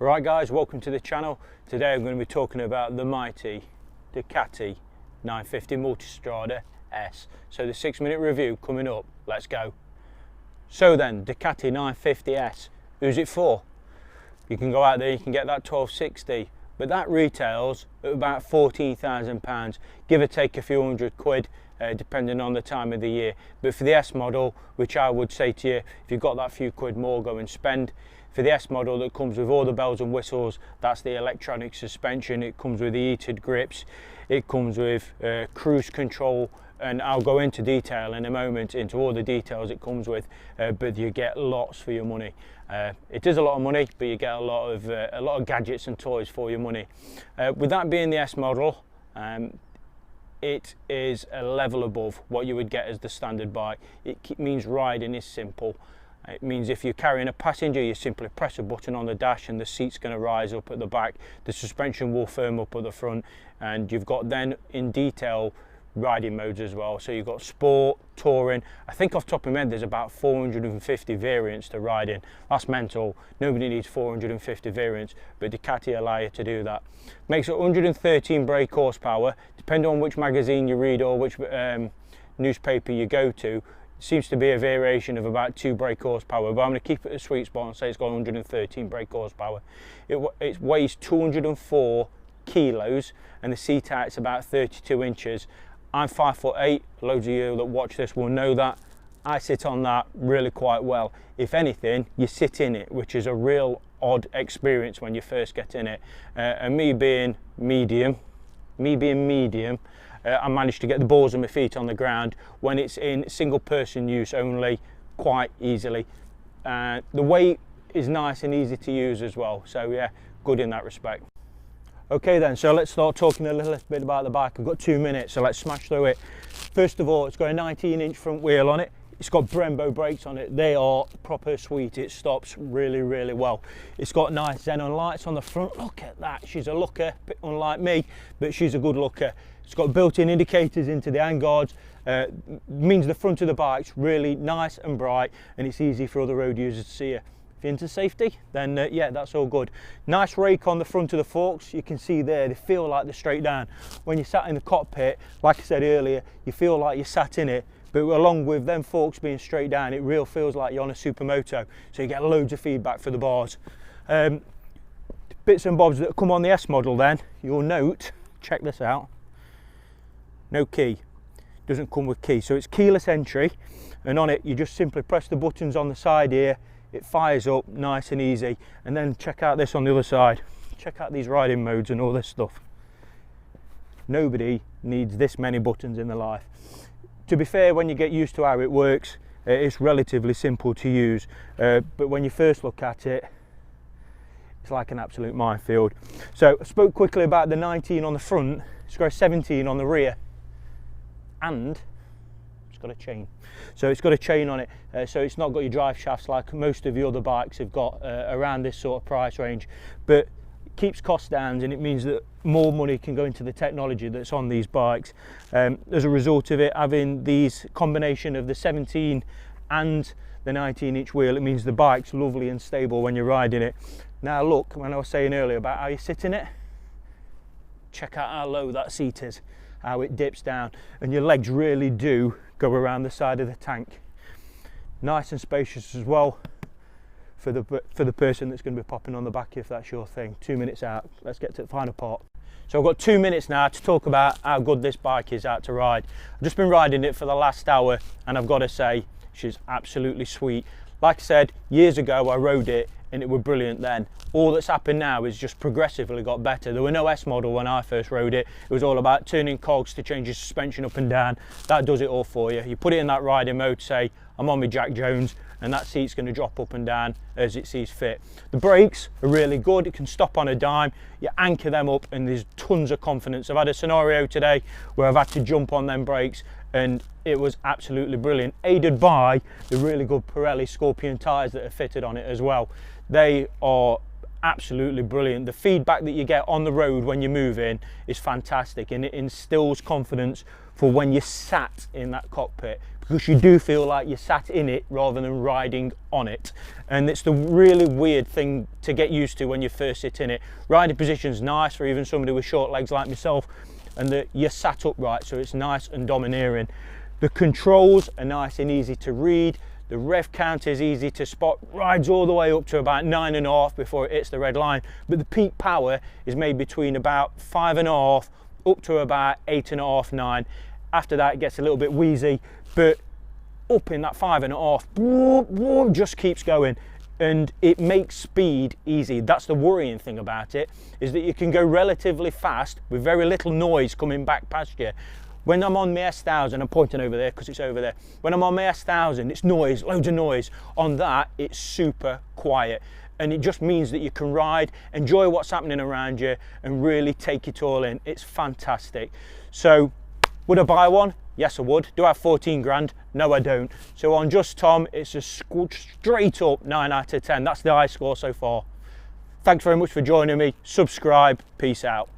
Right guys, welcome to the channel. Today I'm going to be talking about the mighty Ducati 950 Multistrada S. So the 6-minute review coming up, let's go. So then, Ducati 950S, who's it for? You can go out there, you can get that 1260, but that retails at about £14,000, give or take a few hundred quid, depending on the time of the year. But for the S model, which I would say to you, if you've got that few quid more, go and spend. For the S model that comes with all the bells and whistles, that's the electronic suspension, it comes with the heated grips, it comes with cruise control, and I'll go into detail in a moment into all the details it comes with, but you get lots for your money. It is a lot of money, but you get a lot of gadgets and toys for your money. With that being the S model, it is a level above what you would get as the standard bike. It means riding is simple. It means if you're carrying a passenger, you simply press a button on the dash and the seat's going to rise up at the back, the suspension will firm up at the front, and you've got then in detail riding modes as well. So you've got sport, touring. I think off the top of my head there's about 450 variants to ride in. That's mental. Nobody needs 450 variants, but Ducati allow you to do that. Makes 113 brake horsepower. Depending on which magazine you read or which newspaper you go to, seems to be a variation of about 2 brake horsepower, but I'm going to keep it a sweet spot and say it's got 113 brake horsepower. It weighs 204 kilos and the seat height's about 32 inches. I'm 5'8", loads of you that watch this will know that. I sit on that really quite well. If anything, you sit in it, which is a real odd experience when you first get in it. And me being medium, I managed to get the balls of my feet on the ground when it's in single person use only quite easily. The weight is nice and easy to use as well, so yeah, good in that respect. Okay then, so let's start talking a little bit about the bike. I've got 2 minutes, so let's smash through it. First of all, it's got a 19-inch front wheel on it. It's got Brembo brakes on it. They are proper sweet. It stops really, really well. It's got nice Xeno lights on the front. Look at that. She's a looker, a bit unlike me, but she's a good looker. It's got built-in indicators into the handguards. Means the front of the bike's really nice and bright, and it's easy for other road users to see you. If you're into safety, then yeah, that's all good. Nice rake on the front of the forks. You can see there, they feel like they're straight down. When you're sat in the cockpit, like I said earlier, you feel like you're sat in it, but along with them forks being straight down, it real feels like you're on a supermoto, so you get loads of feedback for the bars. Bits and bobs that come on the S model then, you'll note, check this out, no key, doesn't come with key, so it's keyless entry, and on it you just simply press the buttons on the side here, it fires up nice and easy. And then check out this on the other side, check out these riding modes and all this stuff. Nobody needs this many buttons in their life. To be fair, when you get used to how it works, it's relatively simple to use, but when you first look at it, it's like an absolute minefield. So I spoke quickly about the 19 on the front. It's got a 17 on the rear, and it's got a chain. So it's got a chain on it, so it's not got your drive shafts like most of the other bikes have got around this sort of price range, but it keeps costs down, and it means that more money can go into the technology that's on these bikes. As a result of it having these combination of the 17 and the 19-inch wheel, it means the bike's lovely and stable when you're riding it. Now look, when I was saying earlier about how you sit in it, check out how low that seat is, how it dips down, and your legs really do go around the side of the tank. Nice and spacious as well for the person that's going to be popping on the back if that's your thing. 2 minutes out, let's get to the final part. So I've got 2 minutes now to talk about how good this bike is out to ride. I've just been riding it for the last hour, and I've got to say she's absolutely sweet. Like I said, years ago I rode it and it was brilliant then. All that's happened now is just progressively got better. There were no S model when I first rode it. It was all about turning cogs to change your suspension up and down. That does it all for you. You put it in that riding mode, say I'm on my Jack Jones, and that seat's going to drop up and down as it sees fit. The brakes are really good. It can stop on a dime. You anchor them up and there's tons of confidence. I've had a scenario today where I've had to jump on them brakes and it was absolutely brilliant, aided by the really good Pirelli Scorpion tyres that are fitted on it as well. They are absolutely brilliant. The feedback that you get on the road when you're moving is fantastic, and it instills confidence for when you're sat in that cockpit, because you do feel like you're sat in it rather than riding on it. And it's the really weird thing to get used to when you first sit in it. Riding position's nice for even somebody with short legs like myself, and that you're sat upright, so it's nice and domineering. The controls are nice and easy to read. The rev counter is easy to spot, rides all the way up to about 9.5 before it hits the red line. But the peak power is made between about 5.5 up to about 8.5, 9. After that it gets a little bit wheezy, but up in that 5.5, just keeps going. And it makes speed easy. That's the worrying thing about it, is that you can go relatively fast with very little noise coming back past you. When I'm on my S1000, I'm pointing over there because it's over there. When I'm on my S1000, it's noise, loads of noise. On that, it's super quiet. And it just means that you can ride, enjoy what's happening around you, and really take it all in. It's fantastic. So, would I buy one? Yes, I would. Do I have 14 grand? No, I don't. So on Just Tom, it's a straight up 9 out of 10. That's the high score so far. Thanks very much for joining me. Subscribe. Peace out.